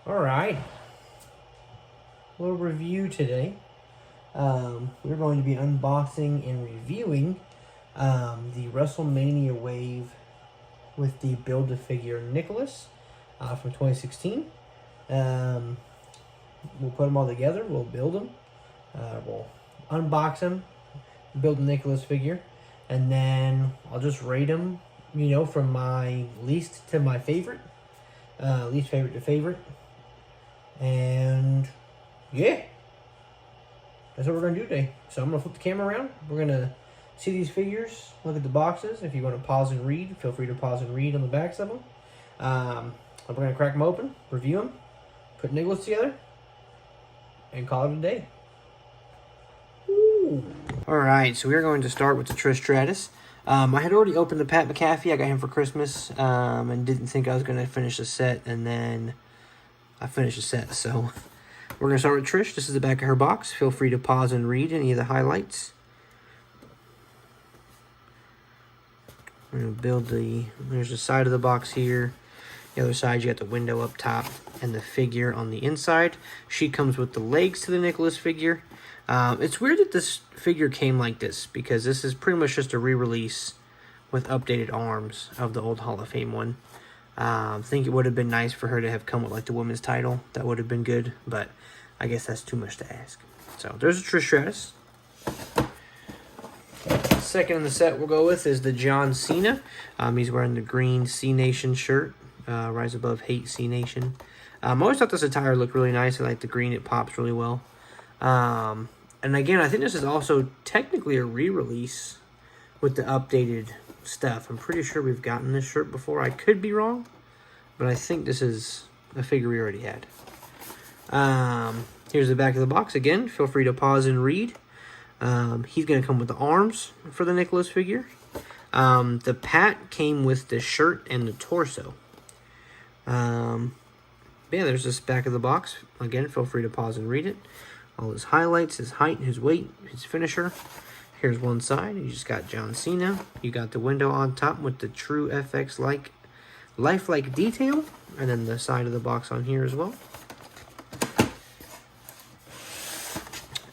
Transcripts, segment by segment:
Alright, a little review today. We're going to be unboxing and reviewing the Wrestlemania wave with the Build-A-Figure Nicholas from 2016. We'll put them all together, we'll build them, we'll unbox them, build the Nicholas figure, and then I'll just rate them, from my least to my favorite, least favorite to favorite. And yeah, that's what we're gonna do today. So I'm gonna flip the camera around. We're gonna see these figures, look at the boxes. If you want to pause and read, feel free to pause and read on the backs of them. We're gonna crack them open, review them, put Nicholas together, and call it a day. Alright, so we're going to start with the Trish Stratus. I had already opened the Pat McAfee. I got him for Christmas, and didn't think I was going to finish the set, and then I finished the set. So we're going to start with Trish. This is the back of her box. Feel free to pause and read any of the highlights. We're going to build there's the side of the box here. The other side, you got the window up top and the figure on the inside. She comes with the legs to the Nicholas figure. It's weird that this figure came like this, because this is pretty much just a re-release with updated arms of the old Hall of Fame one. I think it would have been nice for her to have come with like the women's title. That would have been good, but I guess that's too much to ask. So there's a Trish Stratus. Second in the set we'll go with is the John Cena. He's wearing the green C Nation shirt. Rise Above Hate C Nation. I always thought this attire looked really nice. I like the green. It pops really well. And again, I think this is also technically a re-release with the updated stuff. I'm pretty sure we've gotten this shirt before. I could be wrong, but I think this is a figure we already had. Here's the back of the box again. Feel free to pause and read. He's going to come with the arms for the Nicholas figure. The Pat came with the shirt and the torso. Yeah, there's this back of the box. Again, feel free to pause and read it. All his highlights, his height, his weight, his finisher. Here's one side. You just got John Cena. You got the window on top with the true FX-like, lifelike detail. And then the side of the box on here as well.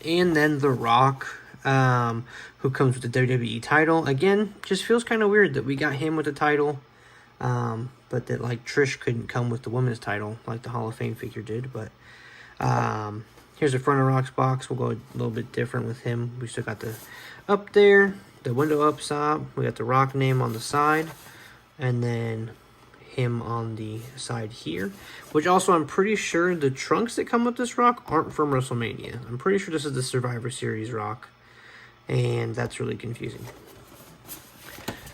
And then The Rock, who comes with the WWE title. Again, just feels kind of weird that we got him with the title. But that like Trish couldn't come with the women's title like the Hall of Fame figure did. But here's the front of Rock's box. We'll go a little bit different with him. We still got the up there, the window up top. We got the Rock name on the side, and then him on the side here. Which also, I'm pretty sure the trunks that come with this Rock aren't from WrestleMania. I'm pretty sure this is the Survivor Series Rock, and that's really confusing.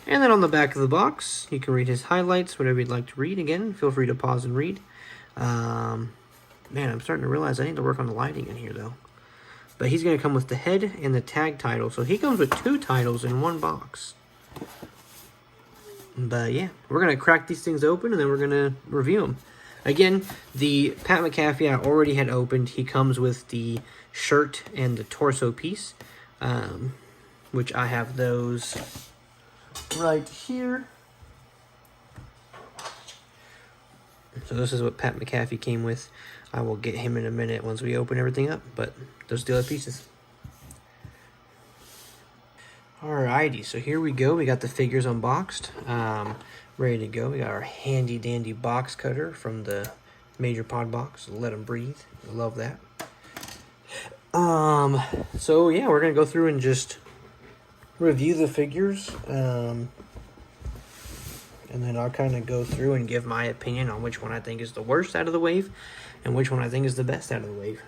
And then on the back of the box, you can read his highlights, whatever you'd like to read. Again, feel free to pause and read. Man, I'm starting to realize I need to work on the lighting in here, though. But he's going to come with the head and the tag title. So he comes with 2 titles in one box. But yeah, we're going to crack these things open, and then we're going to review them. Again, the Pat McAfee I already had opened. He comes with the shirt and the torso piece, which I have those right here. So this is what Pat McAfee came with. I will get him in a minute once we open everything up, but those are the other pieces. Alrighty, so here we go. We got the figures unboxed, ready to go. We got our handy dandy box cutter from the Major Pod box. Let them breathe. I love that. So yeah, we're gonna go through and just review the figures, and then I'll kind of go through and give my opinion on which one I think is the worst out of the wave and which one I think is the best out of the wave.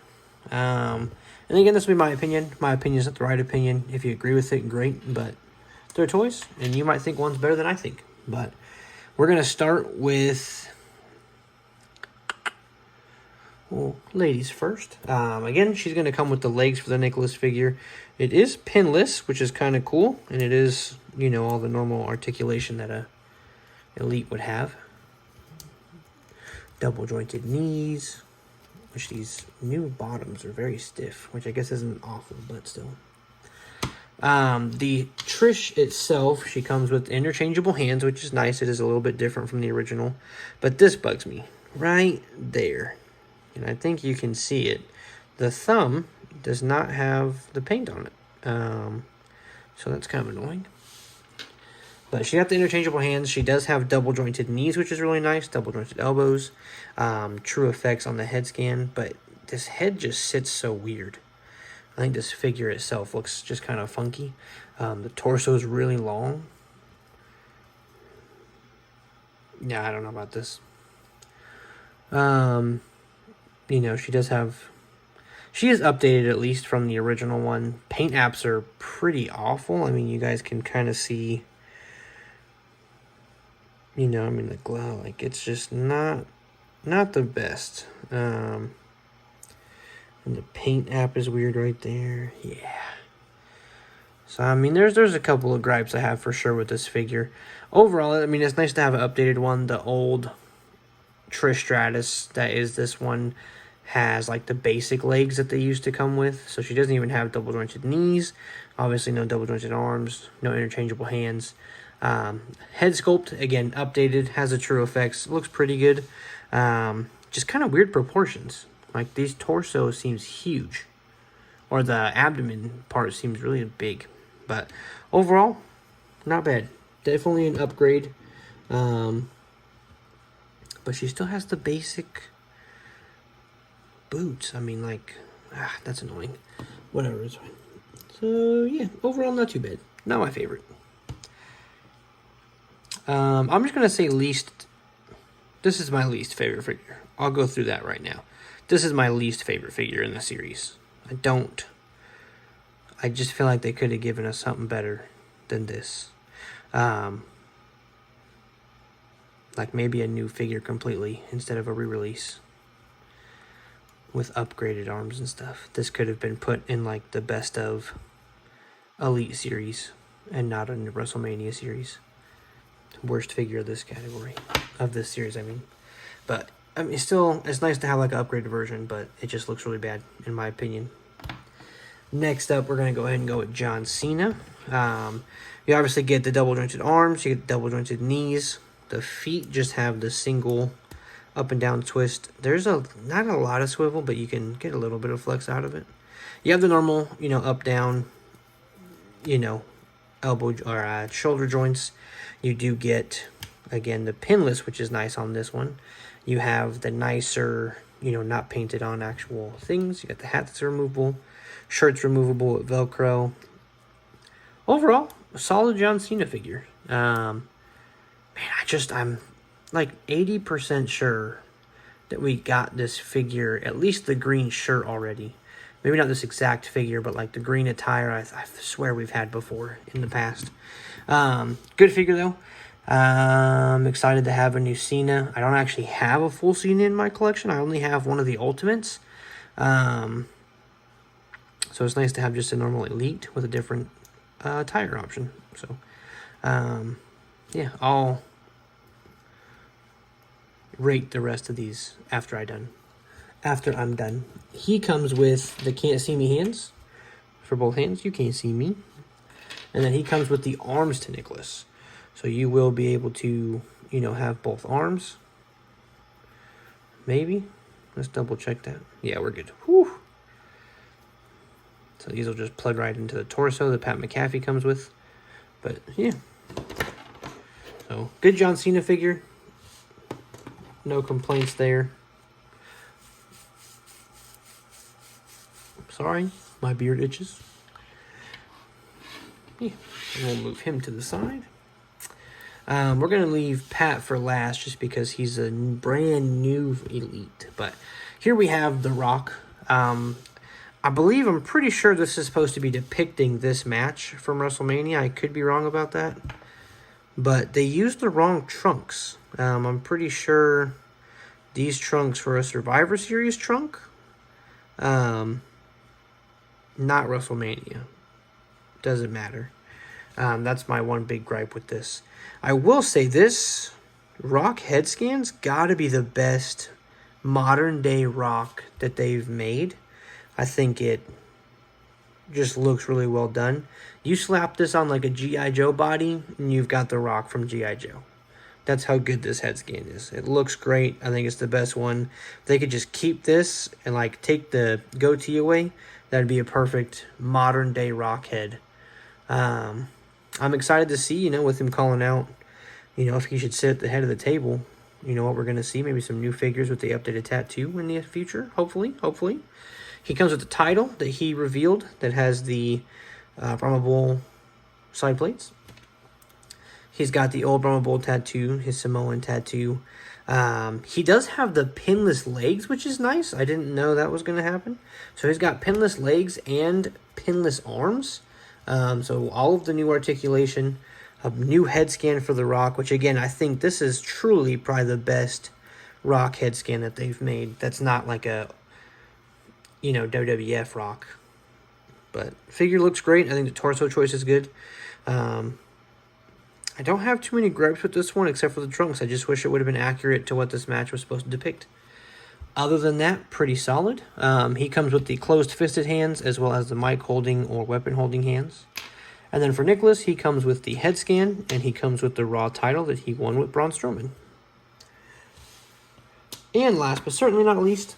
And again, this will be my opinion. My opinion is not the right opinion. If you agree with it, great, but they're toys, and you might think one's better than I think. But we're going to start with, well, ladies first. Again, she's going to come with the legs for the Nicholas figure. It is pinless, which is kind of cool, and it is, all the normal articulation that a Elite would have. Double jointed knees, which these new bottoms are very stiff, which I guess isn't awful, but still. The Trish itself, she comes with interchangeable hands, which is nice. It is a little bit different from the original, but this bugs me right there. and I think you can see it. The thumb does not have the paint on it. So that's kind of annoying. But she got the interchangeable hands. She does have double jointed knees, which is really nice. Double jointed elbows. True effects on the head scan. But this head just sits so weird. I think this figure itself looks just kind of funky. The torso is really long. Yeah, I don't know about this. You know, she does have... She is updated at least from the original one. Paint apps are pretty awful. I mean, you guys can kind of see... You know, I mean, the glow, like, it's just not the best. And the paint app is weird right there. Yeah. So, I mean, there's a couple of gripes I have for sure with this figure. Overall, I mean, it's nice to have an updated one. The old Trish Stratus, that is this one, has, like, the basic legs that they used to come with. So she doesn't even have double-jointed knees. Obviously, no double-jointed arms. No interchangeable hands. Head sculpt, again, updated, has the true effects, looks pretty good. Just kind of weird proportions. Like, these torso seems huge. Or the abdomen part seems really big. But overall, not bad. Definitely an upgrade. But she still has the basic boots. I mean, like, that's annoying. Whatever, it's fine. So, yeah, overall, not too bad. Not my favorite. I'm just going to say least... This is my least favorite figure. I'll go through that right now. This is my least favorite figure in the series. I just feel like they could have given us something better than this. Like maybe a new figure completely instead of a re-release. With upgraded arms and stuff. This could have been put in like the best of Elite series. And not in the WrestleMania series. Worst figure of this category. Of this series, I mean. But, I mean, it's nice to have like an upgraded version, but it just looks really bad, in my opinion. Next up, we're going to go ahead and go with John Cena. You obviously get the double jointed arms, you get the double jointed knees. The feet just have the single up and down twist. There's not a lot of swivel, but you can get a little bit of flex out of it. You have the normal, you know, up, down, you know, elbow or shoulder joints. You do get, again, the pinless, which is nice on this one. You have the nicer, you know, not painted on actual things. You got the hat that's removable. Shirt's removable with Velcro. Overall, a solid John Cena figure. Man, I'm like 80% sure that we got this figure, at least the green shirt already. Maybe not this exact figure, but like the green attire, I swear we've had before in the past. Good figure, though. I'm excited to have a new Cena. I don't actually have a full Cena in my collection. I only have one of the Ultimates. So it's nice to have just a normal Elite with a different tire option. So, yeah, I'll rate the rest of these after I'm done. He comes with the can't see me hands for both hands. You can't see me. And then he comes with the arms to Nicholas. So you will be able to, you know, have both arms. Maybe. Let's double check that. Yeah, we're good. Whew. So these will just plug right into the torso that Pat McAfee comes with. But, yeah. So, good John Cena figure. No complaints there. Sorry, my beard itches. Yeah, and we'll move him to the side. We're going to leave Pat for last just because he's a brand new Elite. But here we have The Rock. I'm pretty sure this is supposed to be depicting this match from WrestleMania. I could be wrong about that. But they used the wrong trunks. I'm pretty sure these trunks were a Survivor Series trunk. Not WrestleMania. Doesn't matter. That's my one big gripe with this. I will say this. Rock head scan's got to be the best modern day Rock that they've made. I think it just looks really well done. You slap this on like a G.I. Joe body, and you've got The Rock from G.I. Joe. That's how good this head scan is. It looks great. I think it's the best one. If they could just keep this and like take the goatee away, that'd be a perfect modern day Rock head. I'm excited to see, you know, with him calling out, you know, if he should sit at the head of the table, you know what we're going to see. Maybe some new figures with the updated tattoo in the future, hopefully. He comes with the title that he revealed that has the Brahma Bull side plates. He's got the old Brahma Bull tattoo, his Samoan tattoo. He does have the pinless legs, which is nice. I didn't know that was going to happen. So he's got pinless legs and pinless arms. So all of the new articulation, a new head scan for The Rock, which again, I think this is truly probably the best Rock head scan that they've made. That's not like a, you know, WWF Rock. But figure looks great. I think the torso choice is good. I don't have too many gripes with this one except for the trunks. I just wish it would have been accurate to what this match was supposed to depict. Other than that, pretty solid. He comes with the closed-fisted hands as well as the mic holding or weapon holding hands. And then for Nicholas, he comes with the head scan, and he comes with the Raw title that he won with Braun Strowman. And last but certainly not least,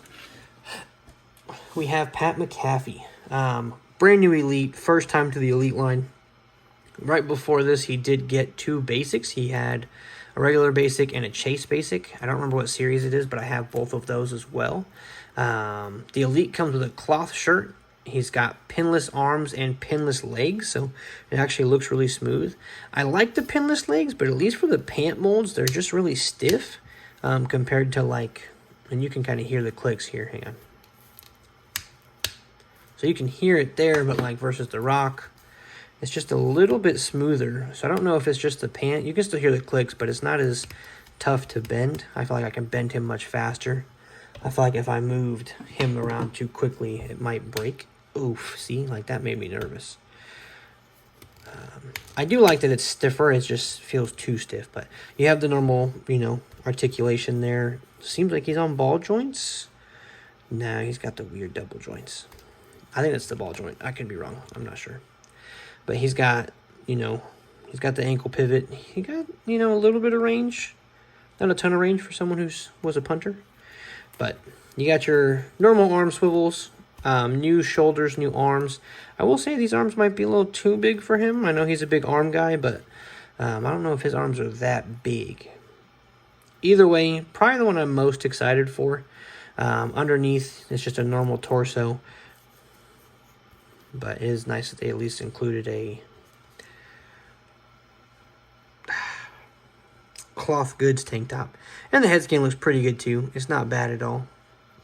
we have Pat McAfee. Brand new Elite, first time to the Elite line. Right before this, he did get 2 basics. He had a regular basic and a chase basic. I don't remember what series it is, but I have both of those as well. The Elite comes with a cloth shirt. He's got pinless arms and pinless legs, so it actually looks really smooth. I like the pinless legs, but at least for the pant molds, they're just really stiff compared to like, and you can kind of hear the clicks here. Hang on. So you can hear it there, but like versus the Rock, it's just a little bit smoother. So I don't know if it's just the pant. You can still hear the clicks, but it's not as tough to bend. I feel like I can bend him much faster. I feel like if I moved him around too quickly, it might break. Oof, see? Like, that made me nervous. I do like that it's stiffer. It just feels too stiff. But you have the normal, you know, articulation there. Seems like he's on ball joints. Nah, he's got the weird double joints. I think that's the ball joint. I could be wrong. I'm not sure. But he's got, you know, he's got the ankle pivot. He got, you know, a little bit of range. Not a ton of range for someone was a punter. But you got your normal arm swivels. New shoulders, new arms. I will say these arms might be a little too big for him. I know he's a big arm guy, but I don't know if his arms are that big. Either way, probably the one I'm most excited for. Underneath, it's just a normal torso. But it is nice that they at least included a cloth goods tank top. And the head scan looks pretty good too. It's not bad at all.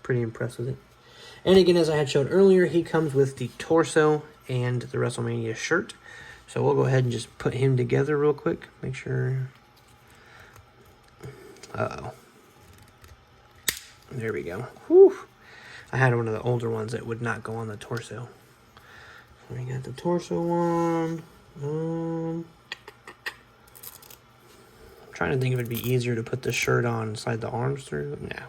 Pretty impressed with it. And again, as I had showed earlier, he comes with the torso and the WrestleMania shirt. So we'll go ahead and just put him together real quick. Make sure. Uh-oh. There we go. Whew. I had one of the older ones that would not go on the torso. So we got the torso one. I'm trying to think if it'd be easier to put the shirt on and slide the arms through. No,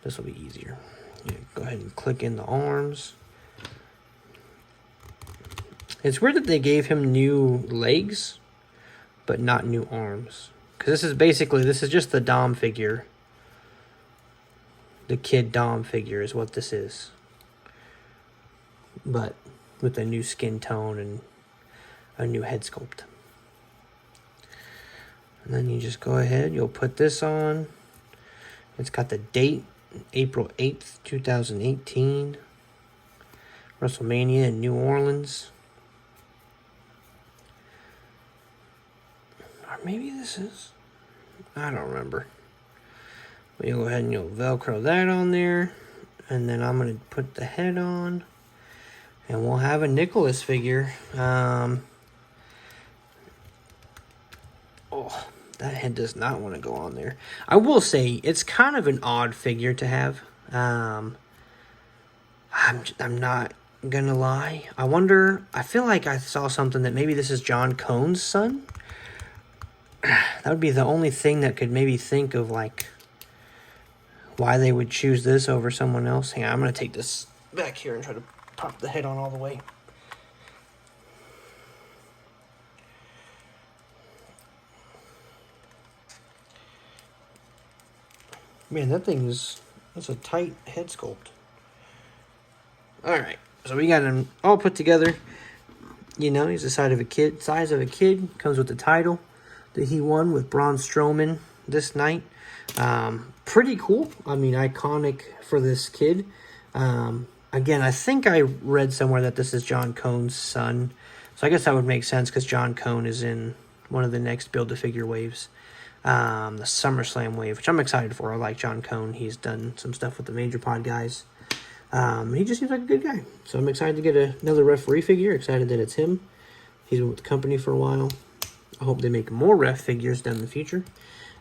this will be easier. Yeah, go ahead and click in the arms. It's weird that they gave him new legs, but not new arms. Because this is just the Dom figure. The kid Dom figure is what this is. But with a new skin tone and a new head sculpt. And then you just go ahead, you'll put this on. It's got the date. April 8th, 2018. WrestleMania in New Orleans. Or maybe this is. I don't remember. But you'll go ahead and you'll Velcro that on there. And then I'm going to put the head on. And we'll have a Nicholas figure. That head does not want to go on there. I will say, it's kind of an odd figure to have. I'm not going to lie. I feel like I saw something that maybe this is John Cone's son. That would be the only thing that could maybe think of, like, why they would choose this over someone else. Hang on, I'm going to take this back here and try to pop the head on all the way. Man, that's a tight head sculpt. Alright, so we got him all put together. You know, he's the size of a kid. Comes with the title that he won with Braun Strowman this night. Pretty cool. I mean, iconic for this kid. Again, I think I read somewhere that this is John Cone's son. So I guess that would make sense because John Cone is in one of the next Build-A-Figure waves. The SummerSlam wave, which I'm excited for. I like John Cone. He's done some stuff with the Major Pod guys. He just seems like a good guy. So I'm excited to get another referee figure. Excited that it's him. He's been with the company for a while. I hope they make more ref figures down in the future.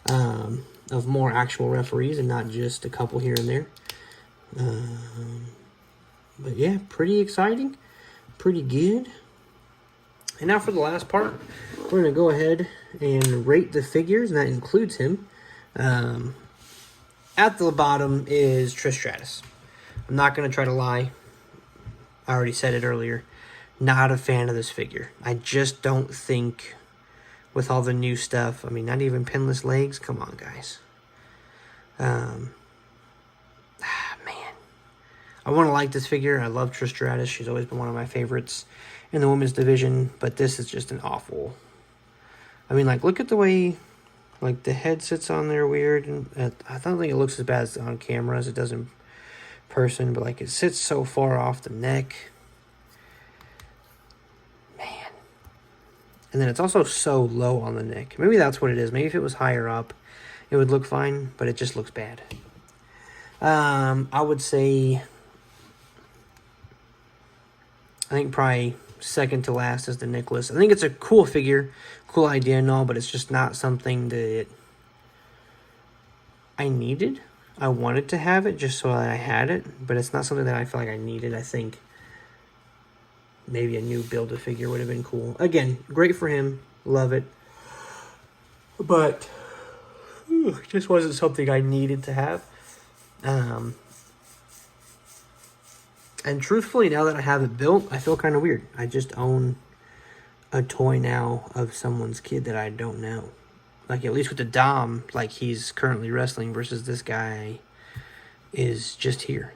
Of more actual referees and not just a couple here and there. But yeah, pretty exciting. Pretty good. And now for the last part, we're going to go ahead and rate the figures, and that includes him. At the bottom is Trish Stratus. I'm not going to try to lie. I already said it earlier. Not a fan of this figure. I just don't think, with all the new stuff, I mean, not even pinless legs. Come on, guys. Man. I want to like this figure. I love Trish Stratus. She's always been one of my favorites in the women's division, but this is just an awful... I mean, like, look at the way, like, the head sits on there weird. And I don't think it looks as bad as on camera as it does in person, but, like, it sits so far off the neck. Man. And then it's also so low on the neck. Maybe that's what it is. Maybe if it was higher up, it would look fine, but it just looks bad. I would say... I think probably second to last is the Nicholas. I think it's a cool figure, cool idea and all, but it's just not something that I needed. I wanted to have it just so that I had it, but it's not something that I feel like I needed. I think maybe a new Build-A-Figure would have been cool. Again, great for him. Love it. But it just wasn't something I needed to have. And truthfully, now that I have it built, I feel kind of weird. I just own a toy now of someone's kid that I don't know. Like, at least with the Dom, like, he's currently wrestling versus this guy is just here.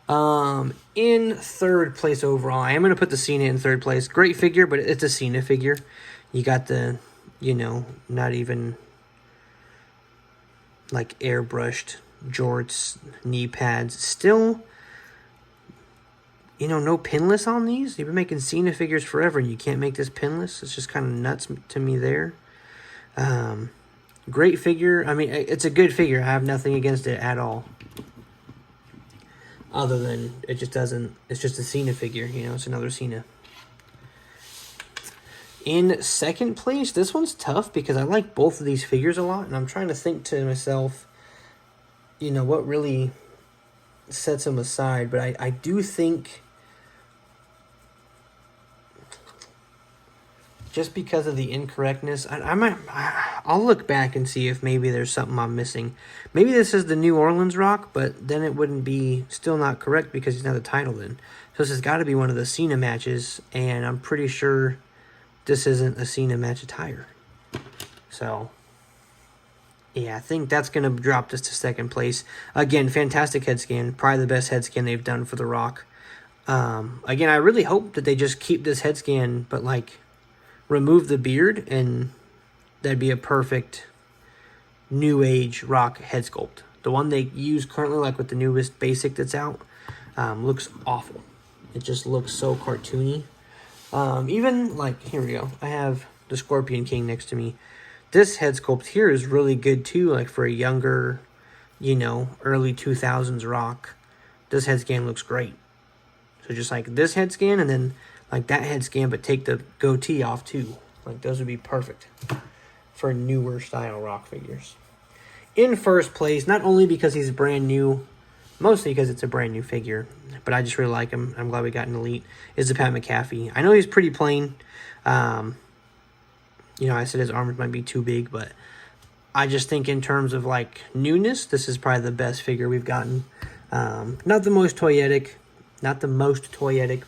In third place overall, I am going to put the Cena in third place. Great figure, but it's a Cena figure. You got the, you know, not even, like, airbrushed jorts, knee pads. Still... You know, no pinless on these. You've been making Cena figures forever, and you can't make this pinless. It's just kind of nuts to me there. Great figure. I mean, it's a good figure. I have nothing against it at all. Other than it just doesn't... It's just a Cena figure, you know. It's another Cena. In second place, this one's tough because I like both of these figures a lot, and I'm trying to think to myself, you know, what really sets them aside. But I do think... Just because of the incorrectness, I'll look back and see if maybe there's something I'm missing. Maybe this is the New Orleans Rock, but then it wouldn't be still not correct because he's not the title then. So this has got to be one of the Cena matches, and I'm pretty sure this isn't a Cena match attire. So, yeah, I think that's going to drop this to second place. Again, fantastic head scan. Probably the best head scan they've done for The Rock. Again, I really hope that they just keep this head scan, but, like, remove the beard, and that'd be a perfect new age Rock head sculpt. The one they use currently, like with the newest basic that's out, looks awful. It just looks so cartoony. Even, like, here we go. I have the Scorpion King next to me. This head sculpt here is really good too, like for a younger, you know, early 2000s Rock. This head scan looks great. So just like this head scan, and then like that head scan, but take the goatee off too. Like, those would be perfect for newer style Rock figures. In first place, not only because he's brand new, mostly because it's a brand new figure, but I just really like him. I'm glad we got an Elite, is the Pat McAfee. I know he's pretty plain. You know, I said his arms might be too big, but I just think in terms of, like, newness, this is probably the best figure we've gotten. Not the most toyetic,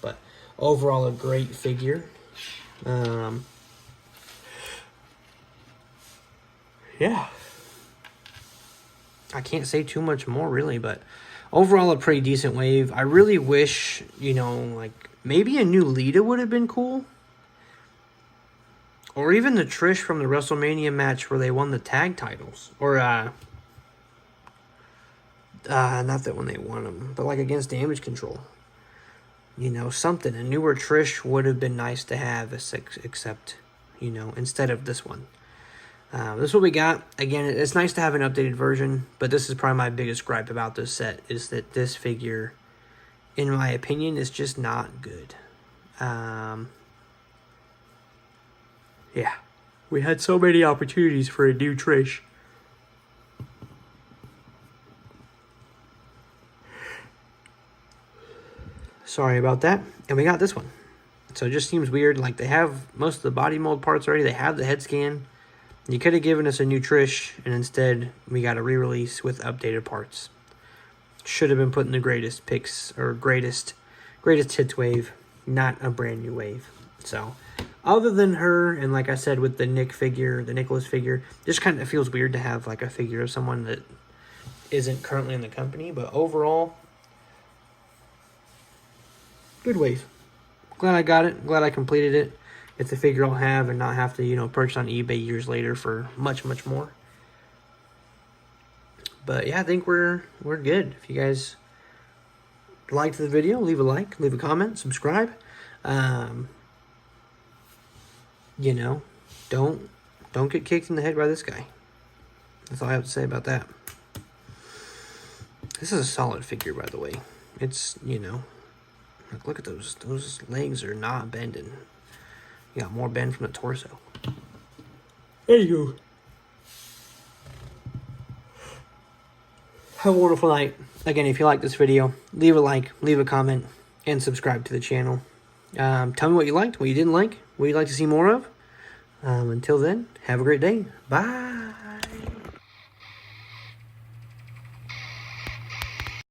but overall a great figure. Yeah. I can't say too much more, really, but overall, a pretty decent wave. I really wish, you know, like, maybe a new Lita would have been cool. Or even the Trish from the WrestleMania match where they won the tag titles. Or, not that when they won them, but like against Damage Control. You know, something. A newer Trish would have been nice to have, except, you know, instead of this one. This is what we got. Again, it's nice to have an updated version, but this is probably my biggest gripe about this set, is that this figure, in my opinion, is just not good. Yeah. We had so many opportunities for a new Trish. Sorry about that. And we got this one. So it just seems weird. Like, they have most of the body mold parts already. They have the head scan. You could have given us a new Trish, and instead we got a re-release with updated parts. Should have been put in the greatest picks, or greatest hits wave, not a brand new wave. So, other than her, and like I said with the Nicholas figure, just kind of feels weird to have like a figure of someone that isn't currently in the company. But overall, good wave. Glad I got it. Glad I completed it. It's a figure I'll have and not have to, you know, purchase on eBay years later for much, much more. But yeah, I think we're good. If you guys liked the video, leave a like, leave a comment, subscribe. You know, don't get kicked in the head by this guy. That's all I have to say about that. This is a solid figure, by the way. It's, you know, look at those. Those legs are not bending. You got more bend from the torso. There you go. Have a wonderful night. Again, if you like this video, leave a like, leave a comment, and subscribe to the channel. Tell me what you liked, what you didn't like, what you'd like to see more of. Until then, have a great day. Bye.